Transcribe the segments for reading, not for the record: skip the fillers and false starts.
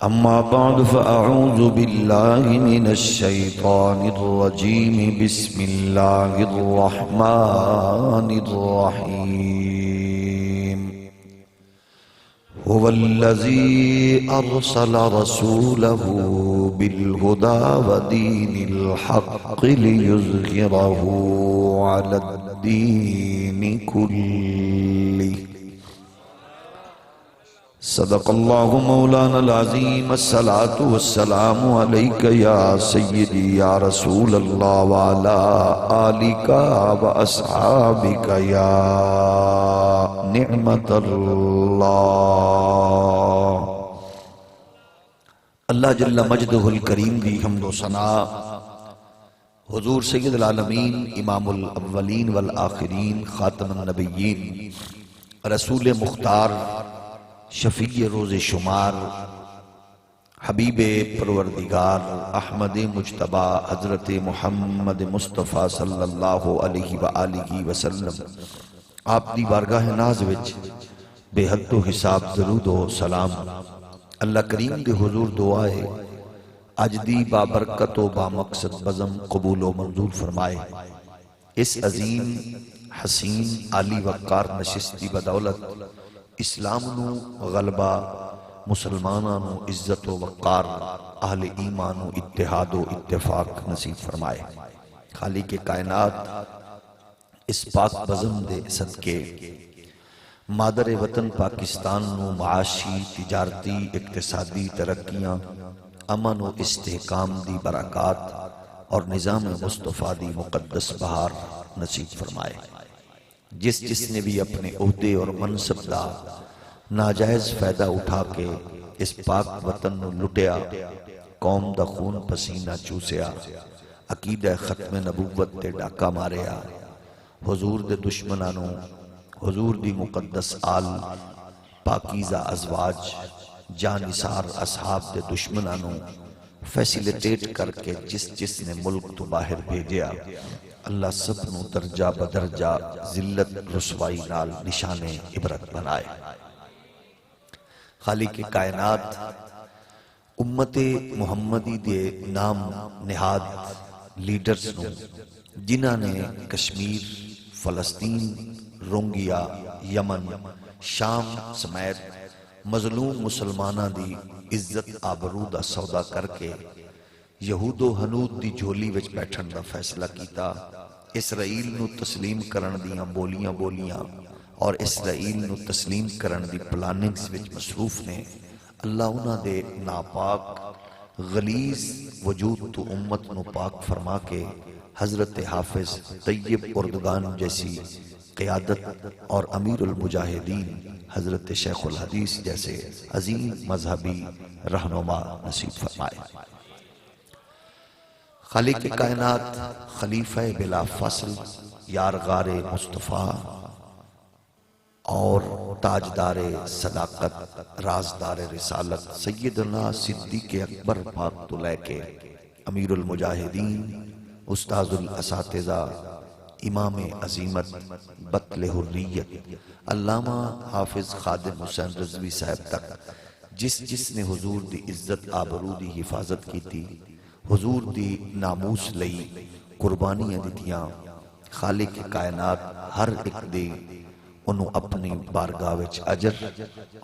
أما بعد فأعوذ بالله من الشيطان الرجيم بسم الله الرحمن الرحيم هو الذي أرسل رسوله بالهدى ودين الحق ليظهره على الدين كله صدق اللہ مولانا العظیم الصلاة والسلام علیک یا سیدی یا رسول اللہ وعلا آلک و اصحابک یا نعمت اللہ۔ اللہ جل مجدہ الکریم دی حمد و ثناء حضور سید العالمین امام الاولین والآخرین خاتم النبیین رسول مختار شفیع روز شمار حبیب پروردگار احمد مجتبی حضرت محمد مصطفیٰ صلی اللہ علیہ وآلہ وسلم آپ دی بارگاہ ناز وچ بے حد و حساب درود و سلام اللہ کریم دے حضور دعائے اج دی بابرکت و بامقصد بزم قبول و منظور فرمائے۔ اس عظیم حسین عالی وقار نشستی بدولت اسلام نو غلبہ، مسلمانوں نو عزت و وقار، اہل ایمان و اتحاد و اتفاق نصیب فرمائے۔ خالق کائنات اس پاک بزم دے صدقے مادر وطن پاکستان نو معاشی، تجارتی، اقتصادی ترقیاں، امن و استحکام دی برکات اور نظام مصطفیٰ دی مقدس بہار نصیب فرمائے۔ جس نے بھی اپنے عہدے اور منصب دا ناجائز فائدہ اٹھا کے اس پاک وطن نو لٹیا، قوم دا خون پسینہ چوسیا، عقیدہ ختم نبوت تے ڈاکہ ماریا، حضور دے دشمنانوں، حضور دی مقدس آل، پاکیزہ ازواج، جانثار اصحاب دے دشمنانوں فیسیلیٹیٹ کر کے جس نے ملک تو باہر بھیجیا، اللہ سب نو درجہ بدرجہ ذلت رسوائی نال نشان عبرت بنائے۔ خالق کائنات امت محمدی دے نام نہاد لیڈرز نو جنہاں نے کشمیر، فلسطین، رونگیا، یمن، شام سمیت مظلوم مسلمانہ دی عزت آبرو دا سودا کر کے یہود و ہنود دی جھولی وچ بیٹھن دا فیصلہ کیتا، اسرائیل نو تسلیم کرن دیاں بولیاں اور اسرائیل نو تسلیم کرن دی پلاننگز وچ مصروف نے۔ اللہ انہاں دے ناپاک غلیظ وجود تو امت نو پاک فرما کے حضرت حافظ طیب اردگان جیسی قیادت اور امیر المجاہدین حضرت شیخ الحدیث جیسے عظیم مذہبی رہنما نصیب فرمائے۔ خالق کائنات خلیفہ بلا فصل یارغار مصطفیٰ اور تاجدار صداقت رازدار رسالت سیدنا صدیق اکبر پاک تو لے کے امیر المجاہدین، استاذ الاساتذہ، امام عظیمت، بطل حریت، علامہ حافظ خادم حسین رضوی صاحب تک جس نے حضور دی عزت آبرو دی حفاظت کی تھی، حضور دی ناموس لئی قربانیاں دیتیاں، خالق کائنات ہر ایک دے انہوں اپنی بارگاہ وچ اجر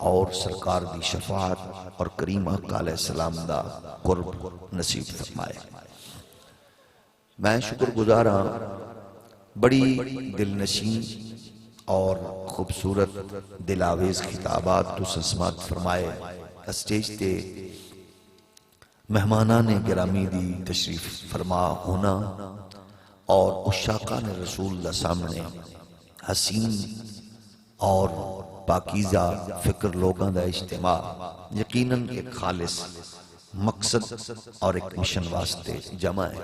اور سرکار دی شفاعت اور کریم آقا علیہ السلام دا قرب نصیب فرمائے۔ میں شکر گزاراں بڑی دلنشین اور خوبصورت دلاویز خطابات تو سسمات فرمائے۔ اسٹیج تے مہمانان گرامی دی تشریف فرما ہونا اور عشاقان رسول اللہ سامنے حسین اور پاکیزہ فکر لوگاں دا اجتماع یقیناً ایک خالص مقصد اور ایک مشن واسطے جمع ہے۔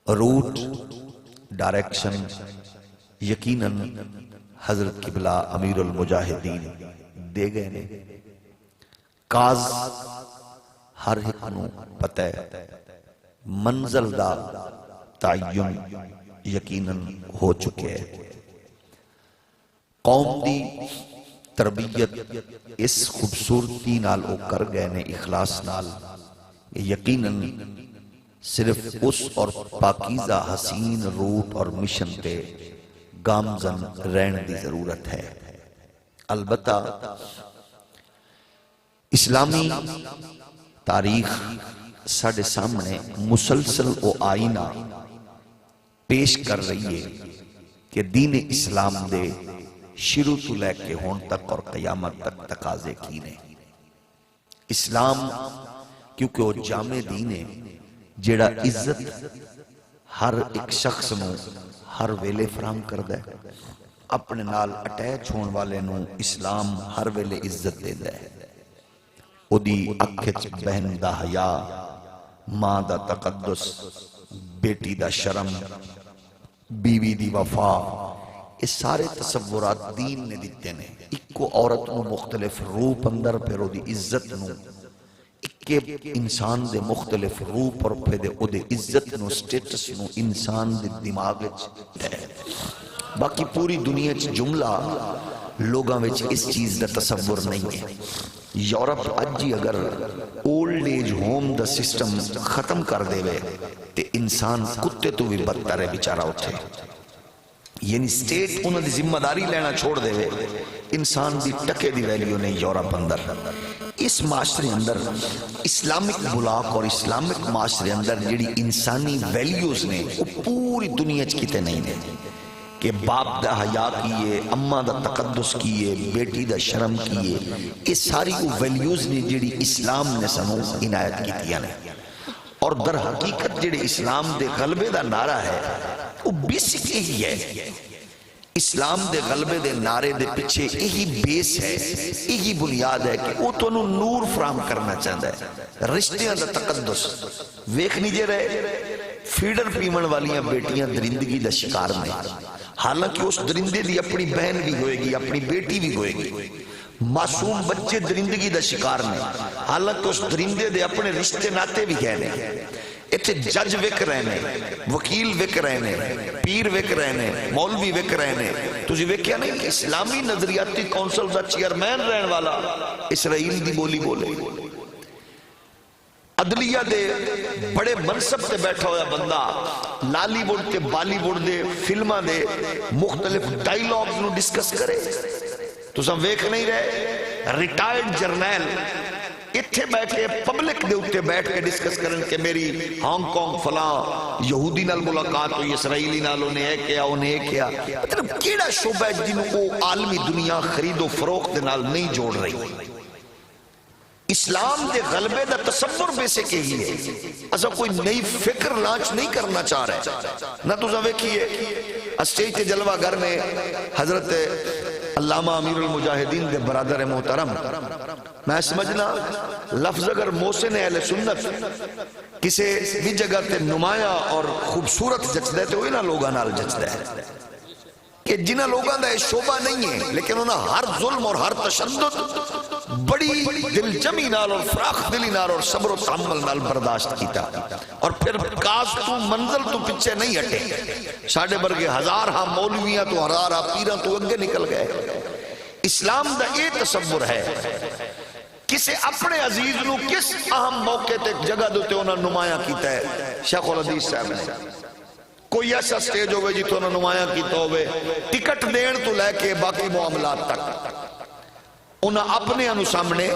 روٹ ڈائریکشن یقیناً حضرت قبلہ امیر المجاہدین دے گئے نے، کاز ہر ایک نو پتہ ہے، منزل دا تعین یقیناً ہو چکے ہیں۔ قوم دی تربیت اس خوبصورتی نال او کر گئے نے اخلاص نال، یقیناً صرف اس اور پاکیزہ حسین روٹ اور مشن تے گامزن رہن دی ضرورت ہے۔ البتہ اسلامی تاریخ ساڑھے سامنے مسلسل او آئینہ پیش کر رہی ہے کہ دین اسلام دے شروع تو لے کے ہون تک اور قیامت تک تقاضے کی نے۔ اسلام کیونکہ وہ جامع دین ہے جیڑا عزت ہر ایک شخص نو ہر ویلے فراہم کردہ ہے، اپنے نال اٹیچ ہون والے نو اسلام ہر ویلے عزت دے دے، او دی اکھچ بہن دا حیا، ماں دا تقدس، بیٹی دا شرم، بیوی دی وفا، یہ سارے تصورات دین نے دیتے نے۔ ایک کو عورت نو مختلف روپ اندر پھر او دی عزت نو، ایک انسان دے مختلف روپ اور پھر دے او دے عزت نو سٹیٹس نو انسان دے دماغ ہے۔ باقی پوری دنیا جملہ لوگاں وچ اس چیز دا تصور نہیں ہے۔ یورپ اج ہی اگر اولڈ ایج ہوم دا سسٹم ختم کر دے وے تے انسان کتے تو بھی بدتر ہے بیچارہ اٹھے، یعنی سٹیٹ انہوں دی ذمہ داری لینا چھوڑ دے وے، انسان دی ٹکے دی ویلیو نہیں یورپ اندر۔ اس معاشرے اندر اسلامک بلاک اور اسلامک معاشرے اندر جڑی انسانی ویلیوز نے وہ پوری دنیا کیتے نہیں نے کہ باپ دا حیا کیے، اماں دا تقدس کیے، بیٹی دا شرم کیے، یہ ساری وہ ویلیوز نے جڑی اسلام نے سنو عنایت کیتیاں نے۔ اور در حقیقت جڑے اسلام دے غلبے دا نعرہ ہے وہ بیسک یہی ہے۔ اسلام دے غلبے دے نعرے دے پیچھے یہی بیس ہے، یہی بنیاد ہے کہ وہ تو نور فراہم کرنا چاہتا ہے۔ رشتیاں دا تقدس ویکھ نہیں جے رہے، فیڈر پیمن والیاں بیٹیاں درندگی دا شکار میں، حالانکہ اس درندے دی اپنی بہن بھی ہوئے گی، اپنی بیٹی بھی ہوئے گی۔ معصوم بچے درندگی دا شکار میں، حالانکہ اس درندے دے اپنے رشتے ناتے بھی کہنے۔ اتھے جج وک رہنے، وکیل وک رہنے، پیر وک رہنے، مولوی وک رہنے۔ تجھے وکیا نہیں کہ اسلامی نظریاتی کونسل دا چیئرمین رہن والا اسرائیل دی بولی بولے، عدلیہ دے بڑے منصب تے بیٹھا ہویا بندہ لالی ووڈ تے بالی ووڈ دے فلمہ دے مختلف ڈائیلاگز نو ڈسکس کرے۔ تو سب ویکھ نہیں رہے ریٹائرڈ جرنیل اتھے بیٹھے پبلک دے اٹھے بیٹھ کے ڈسکس کرن کہ میری ہانگ کانگ فلاں یہودی نال ملاقات ہوئی، اسرائیلی نال انہیں ایک کیا انہیں ایک کیا۔ مطلب کیڑا شعبہ ہے جنہوں کو عالمی دنیا خرید و فروخت نال نہیں جوڑ رہی۔ اسلام دے غلبے دا تصور بیسک یہی ہے، ایسا کوئی نئی فکر لانچ نہیں کرنا چاہ رہے۔ نہ تو ویکھیے اسٹیج تے جلوہ گر میں حضرت علامہ امیر المجاہدین دے برادر محترم، میں سمجھنا لفظ اگر محسن اہل سنت کسے بھی جگہ تے نمایاں اور خوبصورت جچ دے تو انہاں لوگاں نال جچ دے کہ جنہاں لوگاں دا یہ شعبہ نہیں ہے، لیکن انہاں ہر ظلم اور ہر تشدد بڑی دل جمی نال اور فراخ دلی نال اور صبر و تحمل نال برداشت کیتا، اور پھر کاز تو منزل تو پیچھے نہیں ہٹے۔ ساڑھے برگے ہزار ہاں مولویاں تو ہزار ہاں پیراں تو اگے نکل گئے۔ اسلام دا یہ تصور ہے کسے اپنے عزیز نو کس اہم موقع تے جگہ دوتے انہاں نمایاں کیتا ہے۔ شیخ الحدیث صاحب نے کوئی ایسا سٹیج ہوئے جی تو انہاں نمایاں کیتا ہوئے، ٹکٹ دین تو لے کے باقی معاملات تک انہاں اپنے انو سامنے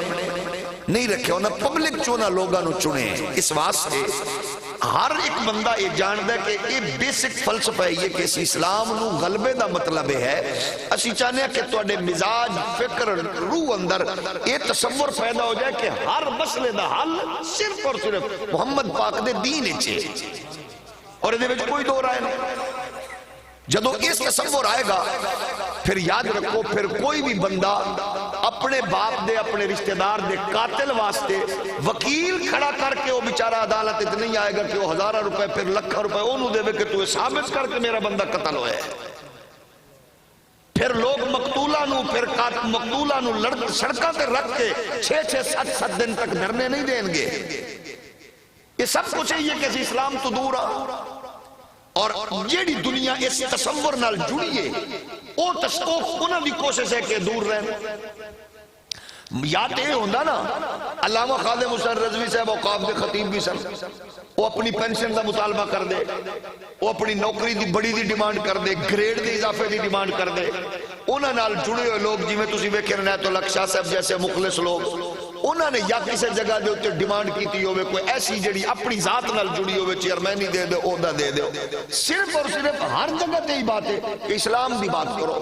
نہیں رکھے، انہاں پبلک چونہ لوگاں نو چنے۔ اس واسطے ہر ایک بندہ یہ جاندہ کہ یہ بیسک فلسفہ ہے یہ کہ اس اسلام نو غلبے دا مطلب ہے اسی چاہنے کہ تواڈے مزاج فکر روح اندر یہ تصور پیدا ہو جائے کہ ہر مسئلے دا حل صرف اور صرف محمد پاک دے دین اچھے، اور یہ دے کوئی دو رائے نہیں۔ جدو اس تصور آئے گا پھر یاد رکھو پھر کوئی بھی بندہ اپنے باپ دے اپنے رشتہ دار دے قاتل واسطے وکیل کھڑا کر کے وہ بیچارہ عدالت اتنے نہیں آئے گا کہ وہ ہزارہ روپے پھر لکھا روپے انہوں دے کہ تو ثابت کر کے میرا بندہ قتل ہوئے ہے۔ پھر لوگ مقتولہ نو سڑکاں تے رکھ کے 6-7 دن تک دھرنے نہیں دیں گے۔ یہ سب کچھ ہے یہ کہ اسلام تو دور آ، اور جیڑی دنیا اس تصور نال جڑیے انہوں دی کوشش ہے کہ دور رہن. یا تے ہوندا نا علامہ خادم حسین رضوی صاحب اوقاف دے خطیب بھی سن, وہ اپنی پینشن دا مطالبہ کر دے, وہ اپنی نوکری دی بڑی دی ڈیمانڈ کر دے, گریڈ دی اضافے دی ڈیمانڈ کر دے. انہاں نال جڑے ہوئے لوگ جی میں تسی ویکھے عنایت اللہ شاہ صاحب جیسے مخلص لوگ, انہوں نے یا کسی جگہ دے اوتے ڈیمانڈ کیتی ہوئے کوئی ایسی جڑی اپنی ذات نال جڑی ہوئے چیئرمینی دے دے عہدہ دے دے. صرف اور صرف ہر جگہ تے ہی بات ہے کہ اسلام دی بات کرو.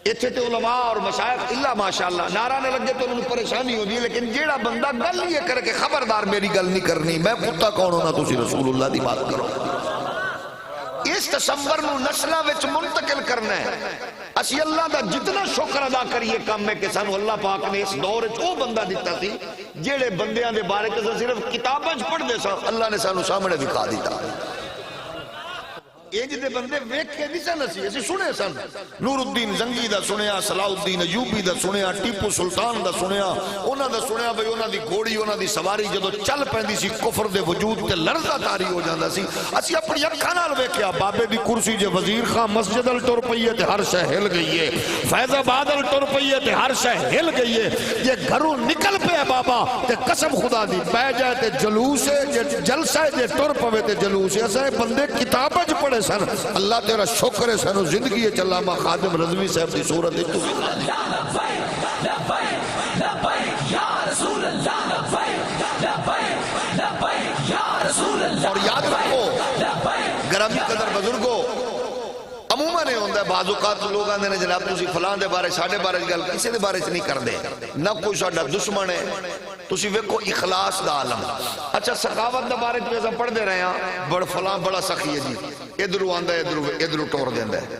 اتھے تے علماء اور مشایخ اللہ ماشاءاللہ نعرہ نے لگے تو انہوں نے پریشانی ہو دی, لیکن جیڑا بندہ گل یہ کرے کہ خبردار میری گل نہیں کرنی, میں کتا کون ہونا تسی رسول اللہ دی بات کرو. اس تصور نو نسلہ وچ منتقل کرنا ہے. اسی اللہ دا جتنا شکر ادا کریے کام ہے کہ سانو اللہ پاک نے اس دور وچ او بندہ دیتا سی جیڑے بندیاں دے بارے تے صرف کتاباں وچ پڑھ دے سا, اللہ نے سانو سامنے دکھا دیتا. یہ جدے بندے ویکھے نہیں سن, اسی سنے سن. نور الدین زنگی دا سنیا, صلاح الدین ایوبی دا سنیا, ٹیپو سلطان دا سنیا, انہاں دا سنیا بھئی انہاں دی گھوڑی انہاں دی سواری جدو چل پیندی سی کفر دے وجود تے لرزہ تاری ہو جاندا سی. اسی اپنی اکھاں نال ویکھیا بابے دی کرسی جے وزیر خان مسجد ال ٹر پئی ہے تے ہر شے ہل گئی ہے, فیض آباد ال ٹر پئی ہے تے ہر شے ہل گئی ہے. یہ گھروں نکل پیا بابا تے قسم خدا دی بہ جائے تے جلوس ہے, جے جلسہ ہے جے ٹر پوے تے جلوس ہے. اسے بندے کتاب وچ پڑھے سن. اللہ تیرا شکر ہے سانو زندگی علامہ خادم رضوی صاحب دی صورت ہے. اور یاد رکھو گرامی قدر بزرگو, عموماً نے ہوندہ ہے بعض اوقات لوگ آندے نے جناب تسی فلان دے بارے ساڑھے بارے گل کسی دے بارے سے نہیں کر دے, نہ کوئی ساڑھا دشمن ہے. تسی ویکو اخلاص دا عالم. اچھا سخاوت دا بارے جو ایسا پڑھ دے رہے ہیں بڑا فلان بڑا سخی ہے جی, ادھرو آندہ ہے ادھرو ٹور دیندہ ہے.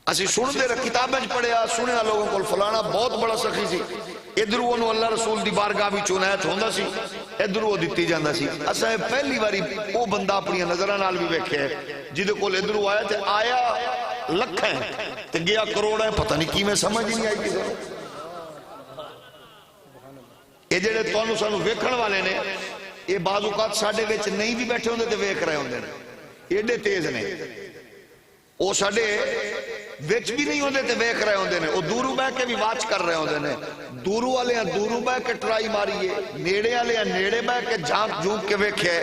اسی سن دے رہے کتابیں پڑھیا سنیا لوگوں کو فلانا بہت بڑا سخی سی, ادھرو انہوں اللہ رسول دی بارگاہ بھی چونیت ہوندہ سی, ادھرو وہ دیتی جاندہ سی. اسا ہے پہلی باری وہ بندہ اپنی نظرہ نال بھی بیکھے ہے جیدے کو ادھرو آیا تے آیا لکھ ہے تے گیا کروڑ ہے, پتہ نہیں کی میں سمجھ نہیں آئی کسی. یہ جڑے توانو سانو ویکھن والے نے یہ بعض اوقات ساڑھے ویچ نہیں بھی بیٹھے ہوندے تے ویکھ رہے ہوندے نے, ایڈے تیز نے. وہ ساڑھے ویچ بھی نہیں ہوندے تے ویکھ رہے ہوندے نے, وہ دورو بے کے بھی واچ کر رہے ہوندے نے. دورو والے ہیں دورو بے کے ٹرائی ماریے, نیڑے والے ہیں نیڑے بے کے جھانک جھونک کے ویکھے,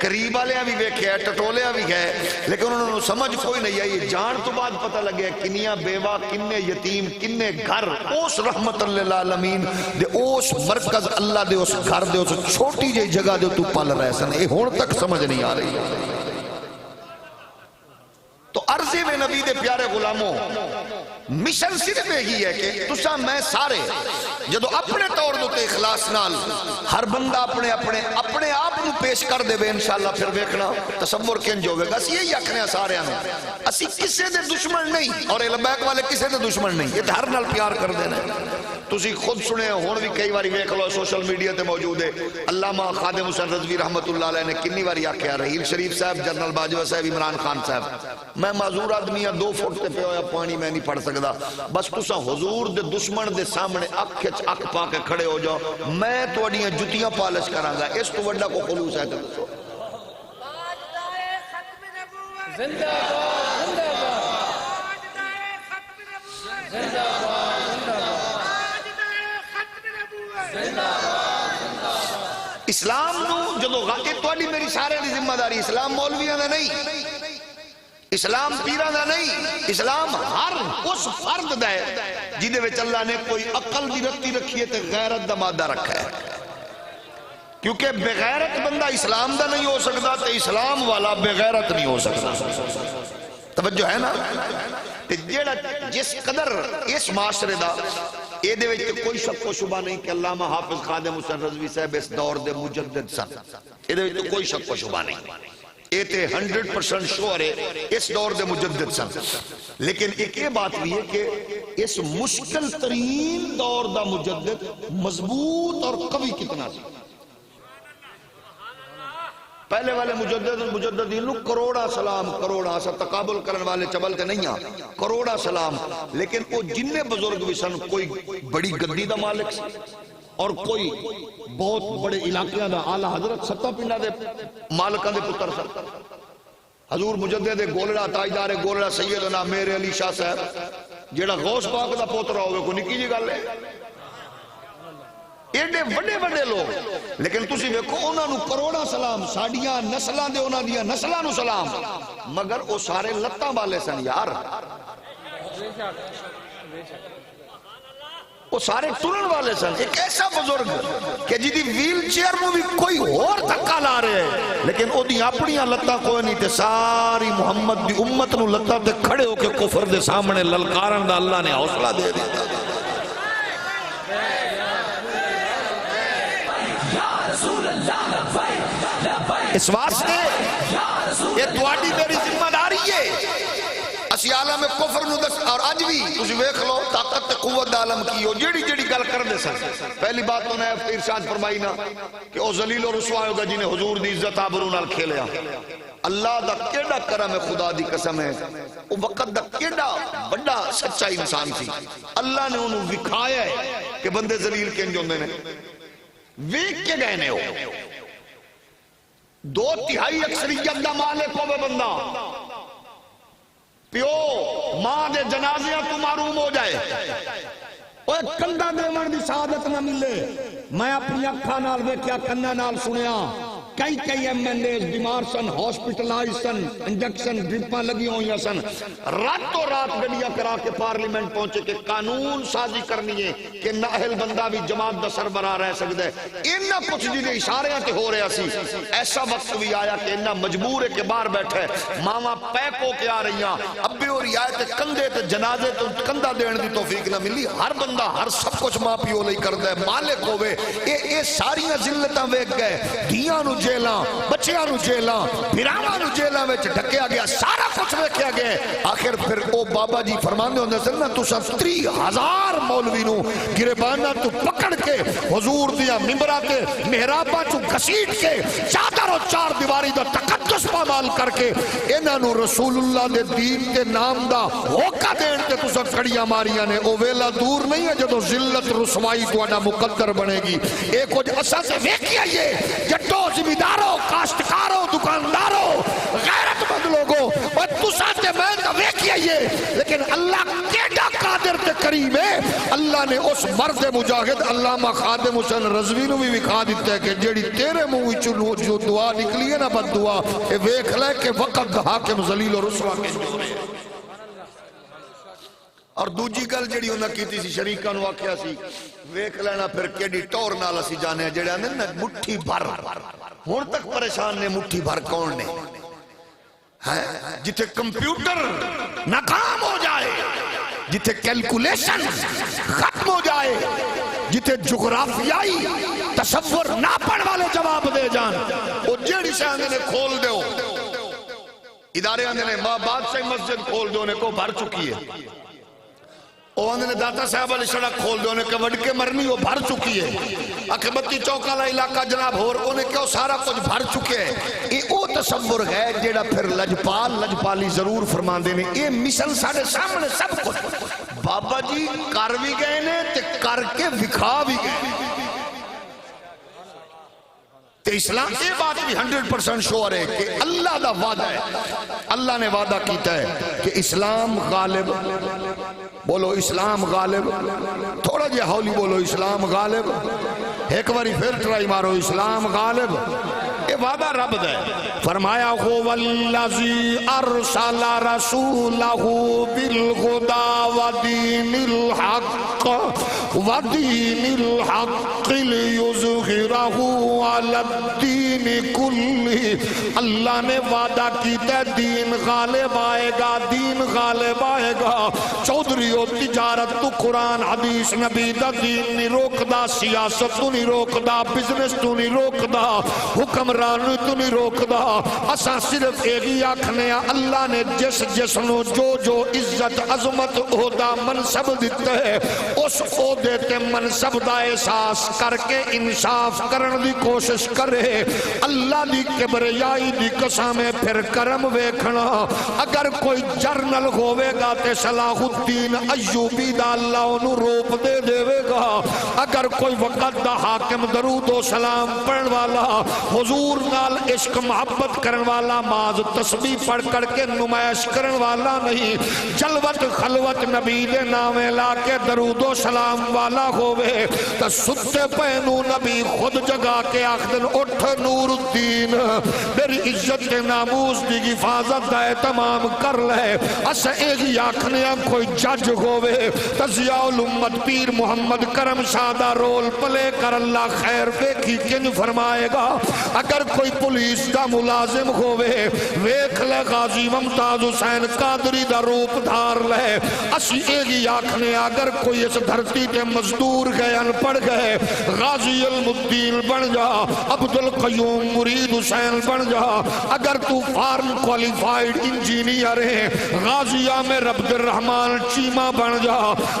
قریب والے بھی ویکھے, ٹٹولے بھی ہے, لیکن انہوں نے سمجھ کوئی نہیں آئی. جان تو بعد پتہ لگے کنیاں بیوہ کنے یتیم کنے گھر اوس رحمت للعالمین دے اوس مرکز اللہ دے اس گھر دے اس چھوٹی جے جگہ دے تو پال رہے سن. یہ ہون تک سمجھ نہیں آ رہی. تو عرض میں نبی دے پیارے غلاموں مشن صرف یہی ہے کہ تسا میں سارے جدو اپنے طور دو تے اخلاص نال ہر بندہ اپنے آپ نو پیش کر دے بے انشاءاللہ پھر بیکھنا تصور کنج ہوئے گا. اسی یہی آکھنے سارے ہمیں اسی کسے دے دشمن نہیں, اور البیک والے کسے دے دشمن نہیں, یہ ہر نال پیار کر دینا. تسی خود سنے ہون بھی کئی باری ویکھ لو سوشل میڈیا تے موجود ہے. علامہ خادم حسین رضوی رحمت اللہ علیہ نے کنی باری آکھیا رحیل شریف صاحب, جنرل باجوہ صاحب, عمران خان صاحب, میں معذور آدمی 2 فٹ تے پہ ہویا پانی میں نہیں پڑھ سکتا, بس تسا حضور دے دشمن دے سامنے اکھ پا کے کھڑے ہو جاؤ, میں توڑیاں جتیاں پالش کراں گا. اس تو وڈا کو خلوص ہے. زندہ اسلام نو جدو غائب توڑی میری سارے دی ذمہ داری. اسلام مولویاں دا نہیں, اسلام پیران دا نہیں, اسلام ہر اس فرد دا ہے جیدے وچ اللہ نے کوئی عقل دی رکھتی رکھی ہے تے غیرت دا مادہ رکھا ہے. کیونکہ بغیرت بندہ اسلام دا نہیں ہو سکتا تے اسلام والا بغیرت نہیں ہو سکتا. توجہ ہے نا. جیڑا جس قدر اس معاشرے دا یہ دے وچ کوئی شک و شبہ نہیں کہ علامہ حافظ خادم حسین رضوی صاحب اس دور دے مجدد سن, یہ دے وچ کوئی شک و شبہ نہیں, یہ تے 100% شور ہے اس دور دے مجدد سن. لیکن ایک یہ بات بھی ہے کہ اس مشکل ترین دور دا مجدد مضبوط اور قوی کتنا سی. پہلے والے مجددین کروڑا سلام, کروڑا سا تقابل کرن والے چبل تے نہیں ہیں, کروڑا سلام. لیکن وہ جننے بزرگ بھی سن, کوئی بڑی گدی دا مالک سی اور کوئی بہت بڑے علاقیاں دا اعلیٰ حضرت 7 پنڈا دے مالکاں دے پتر سن. حضور مجدد گولڑا تاجدار گولڑا سیدنا میرے علی شاہ صاحب جیڑا غوث پاک دا پوترا ہوئے کو نکی جی گل ہے ایڈے بڑے بڑے لوگ لیکن تسی ویکھو انہاں نو کروڑا سلام ساڈیاں نسلاں دے انہاں دیاں نسلاں نو سلام مگر او سارے لتاں والے سن یار وہ سارے ٹرن والے سن ایک ایسا بزرگ کہ جی دی ویل چیئر میں بھی کوئی اور دھکا لا رہے ہیں لیکن او دی اپنیاں لتاں کوئی نہیں تے ساری محمد دی امت نو لتاں تے کھڑے ہو کے کفر دے سامنے للکارن دا اللہ نے حوصلہ دے دیا اس واسطے یہ تواڈی میری ذمہ داری ہے اسی عالم کفر نو دس اور اج بھی تسی ویکھ لو طاقت تے قوت دا عالم کی ہو جیڑی جیڑی گل کردے سن پہلی بات تو نے ارشاد فرمائی نا کہ او ذلیل و رسوا ہوگا جنہیں حضور دی عزت آبرو نال کھیلیا اللہ دا کیڑا کرم ہے خدا دی قسم ہے او وقت دا کیڑا بڑا سچا انسان تھی اللہ نے انہوں وکھایا ہے کہ بندے ذلیل کینج ہوندے نے ویکھ کے گئے نے ہو 2/3 اکثریت دا مالک ہوے بندہ پیو ماں دے جنازیاں تو معروم ہو جائے اوہ کندہ دیوان دی سعادت نہ ملے میں اپنی اکھا نال ویکھیا کنہ نال سنیا کئی ایم این اے بیمار سن ہاسپٹلائز سن انجیکشن ڈرپاں لگی ہوئیاں سن راتوں رات گڈیاں کرا کے پارلیمنٹ پہنچے کہ قانون سازی کرنی ہے کہ نااہل بندہ بھی جماعت دا سربراہ رہ سکتا ہے انہاں کچھ دی اشاریاں تے ہو رہا سی ایسا وقت بھی آیا کہ انہاں مجبور ہے کہ باہر بیٹھے ماما پیک ہو کے آ رہیاں ابے اور آئے تے کندھے تے جنازے تو کندھا دین دی توفیق نہ ملی ہر بندہ ہر سب کچھ ماں پیو لئی کردا ہے مالک ہوے اے ساریاں ذلتاں ویکھ گئے دھیاں نو جیلاں بچیاں نو جیلاں بھراواں نو جیلاں وچ ڈھکیا گیا سارا کچھ ویکھیا گیا آخر پھر او بابا جی فرماندے ہوندے سن نا تساں 30,000 مولوی نو گریباناں تو پکڑ کے حضور دیا ممبراں تے محراباں چوں گھسیٹ کے چادر و چار دیواری دا تقدس پامال کر کے انہاں نو رسول اللہ دے دین تے نام دا ہوکا دین تے تساں کھڑیاں ماریاں نے او ویلا دور نہیں ہے جدوں ذلت رسوائی تہاڈا مقدر بنے گی اے کچھ اساں سے ویکھیا یہ جٹو زمیندارو کاشتکارو دکاندارو غیرت مند لوگو اور تساں تے میں تا ویکھیا یہ لیکن اللہ کیڑا قادر تے کریم ہے اللہ نے اس مرد مجاہد علامہ خادم حسین رضوی نو بھی وکھا دیتا ہے کہ جیڑی تیرے منہ وچوں جو دعا نکلی ہے نا بد دعا اے ویکھ لے کہ وقت حاکم ذلیل و رسوا کے اور دوجی گل جڑی انہاں کیتی سی شریکاں نو آکھیا سی ویکھ لینا پھر کیڑی ٹور نال اسی جانے جڑے آندے نا مٹھی بھر ہن تک پریشان نے مٹھی بھر کون نے جتھے کمپیوٹر ناکام ہو جائے جتھے کیلکولیشن ختم ہو جائے جتھے جغرافیائی تصور ناپڑ والے جواب دے جان وہ جیڑی سے آندے نے کھول دیو ادارے آندے نے بادشاہی مسجد کھول دیو نے کو بھر چکی ہے وہ آندے نے داتا صاحب علی سڑک کھول دے انہیں کہ وڈکے مرنی وہ بھر چکی ہے اکبتی چوکالا علاقہ جناب ہور انہیں کہ وہ سارا کچھ بھر چکے ہیں یہ او تصور ہے جیڑا پھر لجپالی ضرور فرمان دینے یہ مشن ساڑھے سامنے سب کچھ بابا جی کر بھی گئے نے تے کر کے وکھا بھی گئے تے اسلام یہ بات بھی 100% شور ہے کہ اللہ دا وعدہ ہے اللہ نے وعدہ کیتا ہے کہ اسلام غالب بولو اسلام غالب تھوڑا جی ہولی بولو اسلام غالب ایک باری پھر ٹرائی مارو اسلام غالب یہ وعدہ رب دے فرمایا هو الذی ارسل رسولہ بالہدی ودین الحق لیظہرہ علی الدین کلہ اللہ نے وعدہ کیتا ہے دین غالب آئے گا دین غالب آئے گا چودھری و تجارت تو قرآن حدیث نبی دا دین نہیں روک دا سیاست تو نہیں روک دا بزنس تو نہیں روک دا حکمران تو نہیں روک دا اساں صرف ایگی آکھنے اللہ نے جس نو جو عزت عظمت عہدہ منصب دیتا ہے اس عہدے تے منصب دا احساس کر کے انصاف کرن دی کوشش کرے اللہ دی کبریائی دی قسم پھر کرم ویکھنا اگر کوئی جرنل ہوئے گا تے صلاح الدین ایوبی دا اللہ انہوں روپ دے دے گا اگر کوئی وقت دا حاکم درود و سلام پڑھن والا حضور نال عشق محبت کرن والا ماز تسبیح پڑھ کر کے نمائش کرن والا نہیں جلوت خلوت نبی دے نامے لا کے درود و سلام والا ہوئے تو ستے پہنو نبی خود جگا کے آخدن اٹھ نور الدین میری عزت کے ناموز دی حفاظت دائے تمام کر لے اسے ایک آکھنے کوئی جج ہوئے تزیاء الامت پیر محمد کرم شادہ رول پلے کر اللہ خیر دیکھی کنج فرمائے گا اگر کوئی پولیس دا ملازم ہوئے ویکھ لے غازی ممتاز حسین قادری دا روپ دھار لے اسی ایک آکھنے اگر کوئی اس دھرتی تے مزدور گئے ان پڑ گئے غازی المدین بن جا عبدالقیوم مرید حسین بن جا اگر تو فارم کوالیفائیڈ انجینئر ہے غازی عامر عبد الرحمن چیمہ بن جا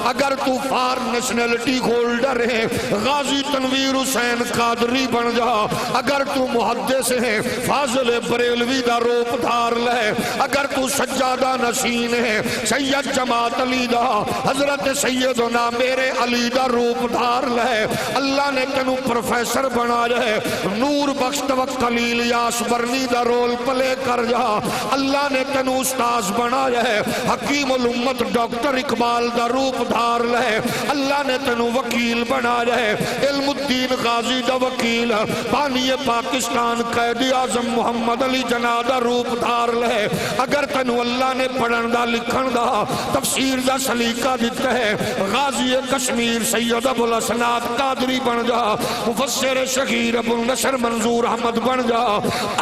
اگر تو فارم نیشنلٹی ہولڈر ہے غازی تنویر حسین قادری بن جا اگر تو محدث ہے فاضل بریلوی دا روپ دھار لے اگر تو سجادہ نشین ہے سید جماعت علی دا حضرت سیدنا میرے علی دا روپ دھار لے اللہ نے تنو پروفیسر بنا جائے نور بخش توکل الیاس برنی دا رول پلے کر جا اللہ نے تنو استاذ بنا جائے حکیم الامت ڈاکٹر اقبال دا روپ دھار لے اللہ نے تنو وکیل بنا جائے علم الدین غازی دا وکیل بانی پاکستان قائد اعظم محمد علی جناح دا روپ دھار لے اگر تنو اللہ نے پڑھن دا لکھن دا تفسیر دا سلیقہ دیتا ہے غازی کشمیر سید ابو الحسنات قادری بن جا مفسر شہیر ابو النصر منظور احمد بن جا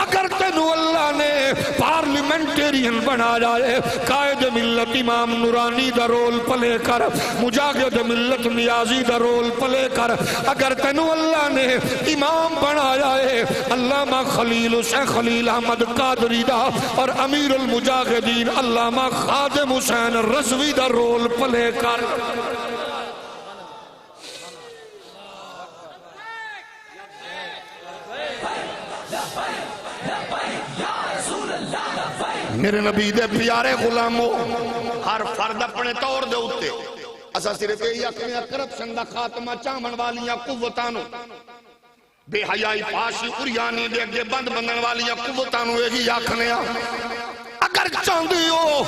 اگر تنو اللہ نے پارلیمنٹیرین بنا جائے قائد ملت امام نورانی دا رول پلے کر مجاہد ملت نیازی دا رول پلے کر اگر تنو اللہ نے امام بنا جائے علامہ خلیل شیخ خلیل احمد قادری دا اور امیر المجاہدین علامہ Khadim Hussain Rizvi the role play کر میرے نبی دے پیارے غلاموں ہر فرد اپنے طور دے ہوتے اسا صرف یہ اکھنے کرپشن دا خاتمہ چامن والیاں قوتانو بے حیائی پاشی اریانی دے اگے بند بندن والیاں قوتانو یہی اکھنے اگر چاندی ہو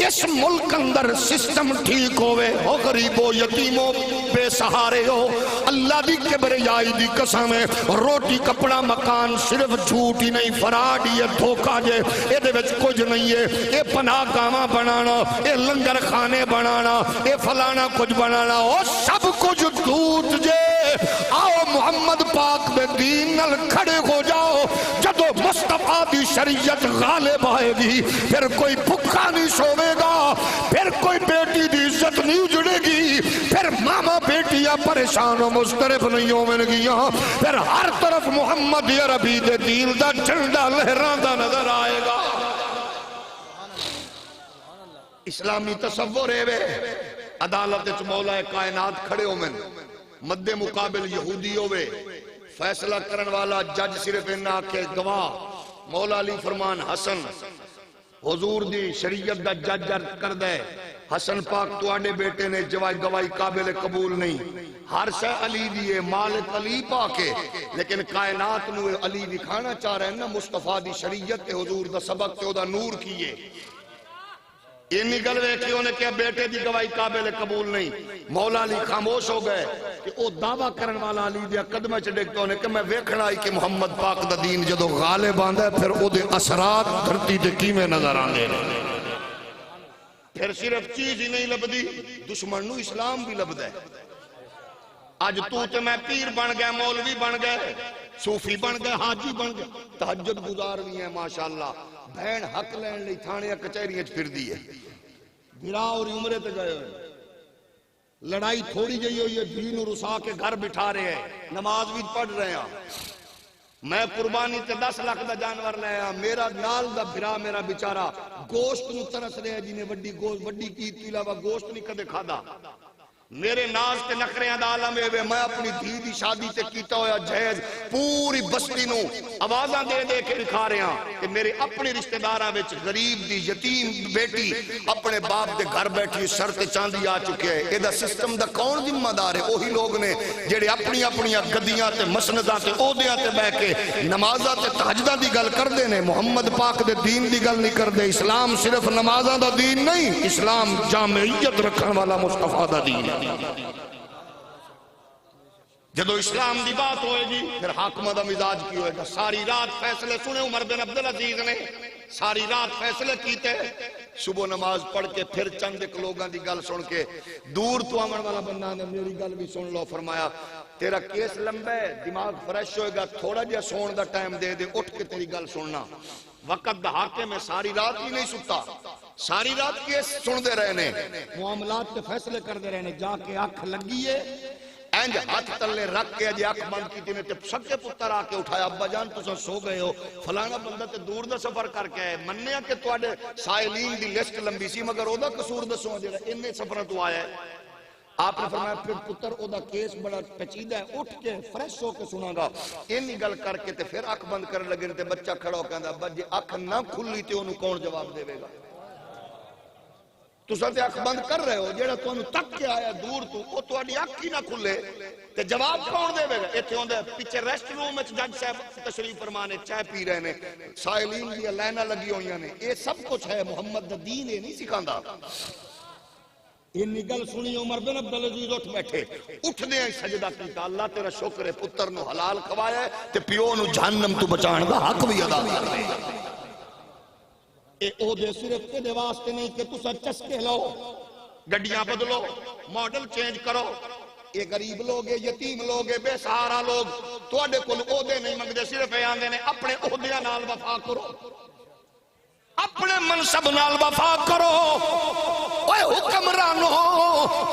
اس ملک اندر سسٹم ٹھیک ہوئے ہو غریب ہو یتیم ہو بے سہارے ہو اللہ دی کبریائی دی قسم ہے روٹی کپڑا مکان صرف جھوٹ ہی نہیں فراڈ ہی ہے دھوکہ جے اے دے وچ کچھ نہیں ہے اے پناہ گاواں بنانا اے لنگر خانے بنانا اے فلانا کچھ بنانا او سب کچھ دھوت جے آؤ محمد پاک دے دین نال کھڑے ہو جاؤ جدو مصطفیٰ دی شریعت غالب آئے گی پھر کوئی بھکا نہیں سوے گا پھر کوئی بیٹی دی عزت نہیں اجڑے گی پھر ماما بیٹیاں پریشان و مسترف نہیں ہوئے گیا پھر ہر طرف محمد عربی دے دین دا جھنڈا لہران دا نظر آئے گا اسلامی تصور ہے وے عدالت مولا کائنات کھڑے ہو میں مد مقابل یہودی ہوئے فیصلہ کرن والا جج صرف انہا کے گواہ مولا علی فرمان حسن حضور دی شریعت دا جج کر دے حسن پاک تو آنے بیٹے نے گواہی قابل قبول نہیں ہر شے علی دیئے مالک علی پاکے لیکن کائنات نو علی دکھانا چاہ رہے ہیں نا مصطفیٰ دی شریعت حضور دا سبق تے دا نور کیے یہ نگل وے کہ انہیں کیا بیٹے دی گواہی قابل قبول نہیں مولا علی خاموش ہو گئے کہ او دعویٰ کرن والا علی دیا قدمہ چڑھتے انہیں کہ میں ویکھنا آئی کہ محمد پاک دا دین جدو غالب آندہ ہے پھر او دے اثرات دھرتی دے کیمیں نظر آندے پھر صرف چیز ہی نہیں لبدی دشمن نو اسلام بھی لبد ہے آج تو تے میں پیر بن گئے مولوی بن گئے صوفی بن گئے حاجی بن گئے تہجد گزار بھی ہیں ماشاءاللہ بہن حق لین لی تھانے کچہریاں پھر دی ہے گرا اور عمرے تے گئے ہوئے لڑائی تھوڑی جئی ہوئی ہے دین اور رسا کے گھر بٹھا رہے ہیں نماز بھی پڑھ رہے ہیں میں قربانی تے 10 لاکھ دا جانور لے آیا میرا نال دا بھرا میرا بیچارہ گوشت نو ترس رہے ہیں جنہیں وڈی گوشت وڈی کی علاوہ گوشت نہیں کدے کھادا میرے ناز تے نخریاں دا عالم ہے میں اپنی دھی دی شادی تے کیتا ہویا جہیز پوری بستی نو آوازاں دے دے کے دکھا رہے ہیں کہ میرے اپنے رشتہ داراں وچ غریب دی یتیم بیٹی اپنے باپ دے گھر بیٹھی سر تے چاندی آ چکے ہے اے دا سسٹم دا کون ذمہ دار ہے وہی لوگ نے جڑے اپنی اپنی گدیاں تے مسنداں تے عہدیاں تے بیٹھ کے نمازاں تے تہجداں دی گل کردے نے محمد پاک دے دین دی گل نہیں کردے اسلام صرف نمازاں دا دین نہیں اسلام جامعیت رکھن والا مصطفیٰ دا دین ہے جدو اسلام دی بات ہوئے گی پھر حاکمہ دا مزاج کی ہوئے گا ساری رات فیصلے سنے عمر بن عبدالعزیز نے ساری رات فیصلے کیتے صبح نماز پڑھ کے پھر چند ایک لوگاں دی گل سن کے دور تو آمن والا بندہ نے میری گل بھی سن لو فرمایا تیرا کیس لمبا ہے دماغ فریش ہوئے گا تھوڑا جہا سون دا ٹائم دے دے اٹھ کے تیری گل سننا وقت دا حاکم میں ساری رات ہی نہیں ستا ساری رات کیس سن دے رہنے معاملات کے فیصلے کر دے رہنے جا کے آنکھ لگی ہے اینج ہاتھ تلے رکھ کے جی آنکھ بند کی تینے تے سکے پتر آ کے اٹھایا ابا جان تو سو گئے ہو فلانا بندہ تے دور دا سفر کر کے آئے منیا کہ تو آڈے سائلین دی لسٹ لمبی سی مگر او دا قصور دسوں جڑا انہیں سفرہ تو آیا ہے آپ نے فرمایا پھر پتر او دا کیس بڑا پیچیدہ ہے اٹھ کے فریش ہو کے سنا گا انہی گل کر کے تے پھر آنکھ بند کر لگے تے بچہ کھڑا ہو کہندا ابا جی آنکھ نہ کھلی تے انہوں کون جواب دے گا تو ساتھ آنکھ بند کر رہے ہو جیڑا تو انہوں تک کے آیا دور تو وہ تو آڈی آنکھ ہی نہ کھلے تے جواب کون دے گا ایتھے ہوندے پیچھے ریسٹ روم میں جج صاحب تشریف فرمانے چائے پی رہے نے سائلین دی لائنہ لگی ہوئیاں نے یہ سب کچھ ہے محمد دا دین یہ نہیں سکھاندا انہی گل سنی عمر بن عبدالعزیز اٹھ بیٹھے اٹھ دے ہیں سجدہ کیتا اللہ تیرا شکر ہے پتر نو حلال کھوایا ہے تے پیو نو جہنم تو بچان دا حق بھی ادا کر دے اے او دے صرف کے دے واسطے نہیں کہ تسا چسکے لو گڈیاں بدلو ماڈل چینج کرو یہ غریب لوگ یتیم لوگ بے سہارا لوگ تواڈے کول عہدے نہیں منگدے صرف اے آندے نے اپنے عہدیاں نال وفا کرو اپنے منصب نال وفا کرو اوے حکمرانو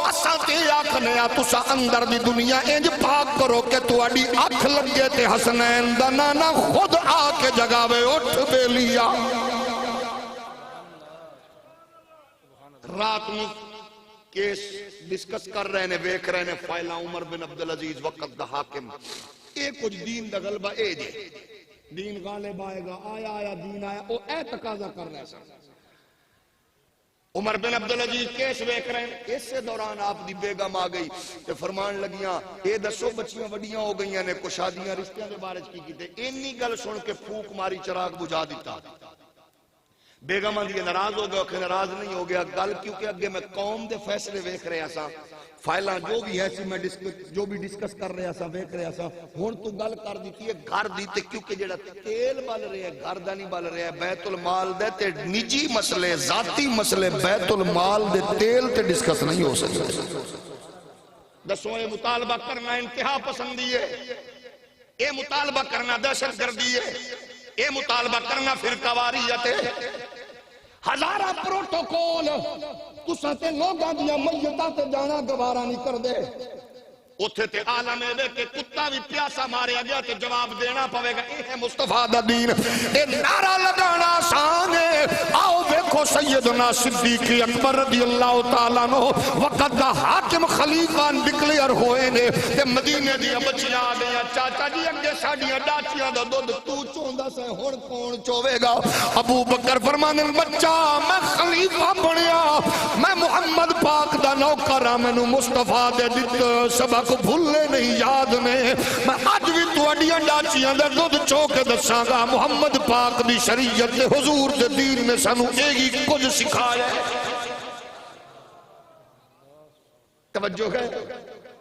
اساں تے آکھنے آ تسا اندر دی دنیا انج پاک کرو کہ تواڈی اکھ لگے تے حسنین دا نانا خود آ کے جگاوے اٹھ بیلیا رات میں کیس ڈسکس کر رہے نے ویکھ رہے نے فائلہ عمر بن عبدالعزیز وقت دا حاکم اے کچھ دین دا غلبہ اے جے دین غالب آئے گا آیا دین آیا او اے تقاضا کر رہے سن عمر بن عبدالعزیز کیس ویکھ رہے ہیں اس سے دوران آپ دی بیگم آ گئی کہ فرمان لگیاں اے دسو بچیاں وڈیاں ہو گئیاں نے کچھ شادیاں رشتیاں دے بارے کی کیتے انہی گل سن کے پھوک ماری چراغ بجھا دیتا بیگم آندھی ناراض ہو گیا کہ ناراض نہیں ہو گیا گل کیونکہ اگے میں قوم دے فیصلے ویکھ رہے ہیں فائلاں جو بھی ہے سی میں جو بھی ڈسکس کر رہے ہیں ویکھ رہے ہیں ہن تو گل کر دیتی ہے گھر دی تے کیونکہ جڑا تیل بل رہا ہے گھر دا نہیں بل رہا ہے بیت المال دے تے نجی مسئلے ذاتی مسئلے بیت المال دے تیل تے ڈسکس نہیں ہو سکتے دسو یہ مطالبہ کرنا انتہا پسندی ہے یہ مطالبہ کرنا دہشت گردی ہے یہ مطالبہ کرنا فرقہ واریت ہے ہزارہ پروٹوکول تساں تے لوگاں دیاں میتاں تے جانا گوارا نہیں کر دے اتھے تے عالم ہے کہ کتا بھی پیاسا ماریا گیا تے جواب دینا پوے گا اے ہے مصطفیٰ دا دین اے نعرہ لگانا آسان ہے آؤ دیکھو سیدنا صدیق اکبر رضی اللہ تعالیٰ عنہ وقت دا حاکم خلیفہ ڈکلیئر ہوئے نے تے مدینے دی بچیاں آ گیا چاچا جی اگے ساڈیاں ڈاچیاں دا دودھ تو چوندا سے ہن کون چوے گا ابو بکر فرمانے بچہ میں خلیفہ بنیا میں محمد پاک دا نوکر ہاں مینوں مصطفیٰ دے دت سبق کو بھولے نہیں یاد نے میں آج بھی تو اڈیاں ڈاچیاں دے دودھ چوکے دساں گا محمد پاک دی شریعت دے حضور دے دین میں سانو ایگی کچھ سکھایا توجہ ہے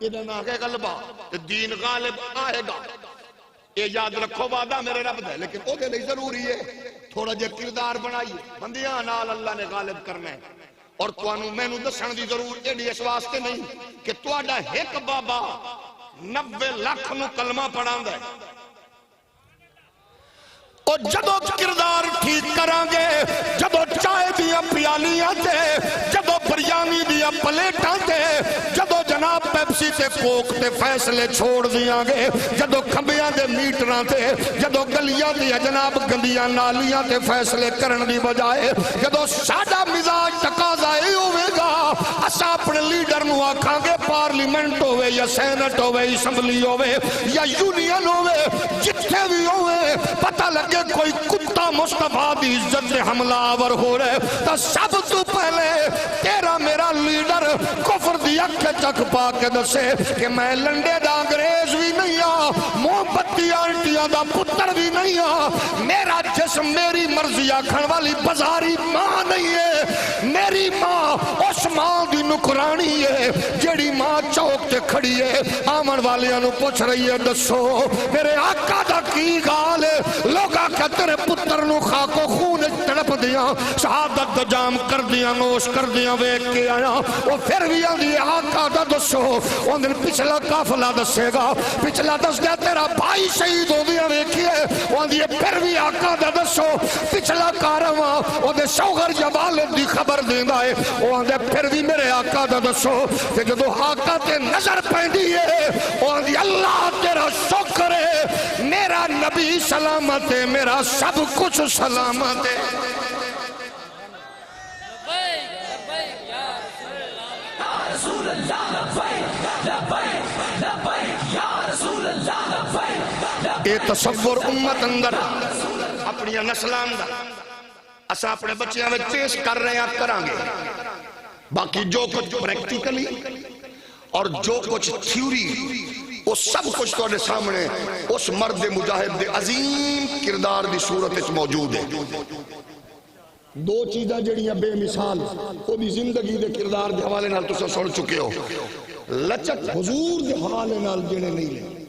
ادھر نہ کہ غلبہ دین غالب آئے گا یہ یاد رکھو وعدہ میرے رب دے لیکن او دے لئے ضروری ہے تھوڑا جے کردار بنائیے بندیاں نال اللہ نے غالب کرنا ہے اور توانو میں نو دسن دی ضرور ایڈی اس واسطے نہیں کہ تواڈا ایک بابا 90 لاکھ نو کلمہ پڑھاندا ہے اور جدو کردار ٹھیک کران گے جدو چائے دیا پیالیاں تے جدو بریانی دیا پلیٹاں تے جدو جناب پیپسی تے کوک تے فیصلے چھوڑ دیاں گے جدو کھمبیاں دے میٹراں تے جدو گلیاں دیا جناب گندیاں نالیاں تے فیصلے کرن دی بجائے جدو سادہ مزاج تقاضا اے ہوئے گا اسا اپنے لیڈر نو آکھاں گے پارلیمنٹ ہوئے یا سینٹ ہوئے اسمبلی ہوئے یا یونین ہوئے جتھے بھی ہوئے پتہ لگے کوئی کتا مصطفیٰ دی عزت سے حملہ آور ہو رہے تو سب تو پہلے تیرا میرا لیڈر کفر دی اکھے چک پا کے دسے کہ میں لنڈے دا انگریز بھی نہیں ہاں محبتی آنٹیاں دا پتر بھی نہیں ہاں میرا جسم میری مرضی آکھن والی بازاری ماں نہیں ہے میری ماں اس ماں دی نکرانی ہے جیڑی ماں چوک تے کھڑی ہے آمن والیاں نو پوچھ رہی ہے دسو میرے آقا دا کی گال ہے لوگا کہ تیرے پتر نو خاکو خون تڑپ دیاں شہادت دا جام کر دیاں نوش کر دیاں ویک کے آیا وہ پھر بھی آندھی آقا دا دسو ان دن پچھلا قافلہ دسے گا پچھلا دس گیا تیرا بھائی شہید ہو دیا ویکھئے وہ آندھی پھر بھی آقا دا دسو پچھلا کارواں وہ دے شوہر جوالد دی خبر دیندہ ہے وہ آندھے پھر بھی میرے آقا دا دسو کہ جدو آقا تے نظر پہنی ہے وہ آندھی اللہ تیرا شکر ہے میرا نبی سلامت ہے میرا سب کچھ سلامت ہے اے تصور امت اندر اپنی نسلان دا اسا اپنے بچیاں میں پیش کر رہے ہیں کران گے باقی جو کچھ پریکٹیکلی اور جو کچھ تھیوری وہ سب کچھ تو سامنے اس مرد مجاہد دے عظیم کردار دی صورت موجود ہے دو چیزاں جڑیاں بے مثال وہ بھی زندگی دے کردار دے حوالے نال تسا سن چکے ہو لچک حضور دے حوالے نال جڑے نہیں لے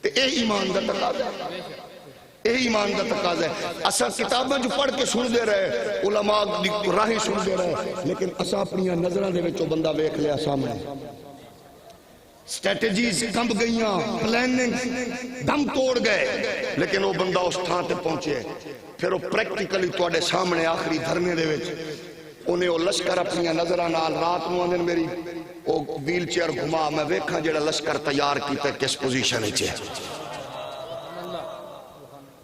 تے اے ایمان دا تقاضا ہے اے ایمان دا تقاضا ہے اسا کتاباں جو پڑھ کے سن دے رہے علماء دی راہیں سن دے رہے لیکن اسا اپنی نظراں دے وچوں بندہ ویکھ لیا سامنے سٹریٹجیز کمب گئیاں پلاننگ دم توڑ گئے لیکن وہ بندہ اس تھان تے پہنچے پھر وہ پریکٹیکلی تواڈے سامنے آخری دھرنے دے وچ انہیں وہ لشکر اپنی نظراں نال رات نو اندر میری وہ ویل چیئر گھما میں ویکھاں جڑا لشکر تیار کیتا کس پوزیشن وچ ہے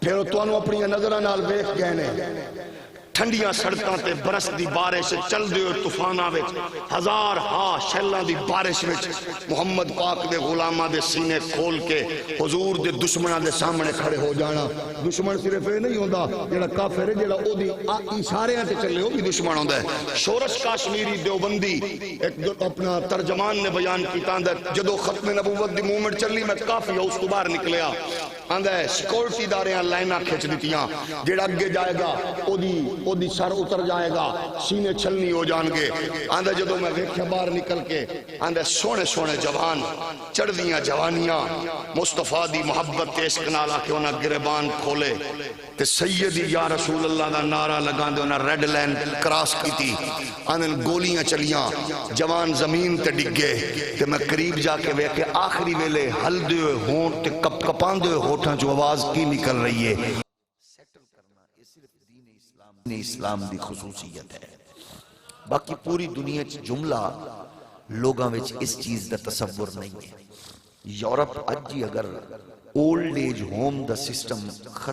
پھر تو انہوں اپنی نظرہ نال ویکھ گئے نے ٹھنڈیاں سڑکاں تے برس دی بارش چل دیو طوفاناں وچ ہزار ہا شیلاں دی بارش وچ محمد پاک دے غلاماں دے سینے کھول کے حضور دے دشمناں دے سامنے کھڑے ہو جانا دشمن صرف یہ نہیں ہوندا جڑا کافر ہے جڑا او دی اشاریاں تے چلے او بھی دشمن ہوندا ہے شورش کاشمیری دیوبندی ایک اپنا ترجمان نے بیان کیتا اندر جدو ختم نبوت دی موومنٹ چلی میں کافی اس تو باہر نکلیا آندھا ہے سیکورٹی داریاں لائنہ کھچ دیتیاں جڑا اگے جائے گا او دی سر اتر جائے گا سینے چھلنی ہو جان گے آندھا جدو میں ویکھیا باہر نکل کے آندھا سونے سونے جوان چڑھ دیاں جوانیاں مصطفیٰ دی محبت عشق نالا کے انہاں گریبان کھولے تے سیدی یا رسول اللہ دا نعرہ لگان دے انہاں ریڈ لائن کراس کی تھی آندھا گولیاں چلیاں جوان زمین تے ڈگے تے میں قریب جا کے ویکھے آخری ویلے ہل دے ہوئے ہون تے کپ کپان دے ہوئے ہوٹھاں جو آواز کی نکل رہی ہے سیٹل کرنا یہ صرف دین اسلام دی خصوصیت ہے باقی پوری دنیا جملہ لوگاں وچ اس چیز دا تصور نہیں ہے یورپ اج ہی اگر اولڈ ایج ہوم دا سسٹم ختم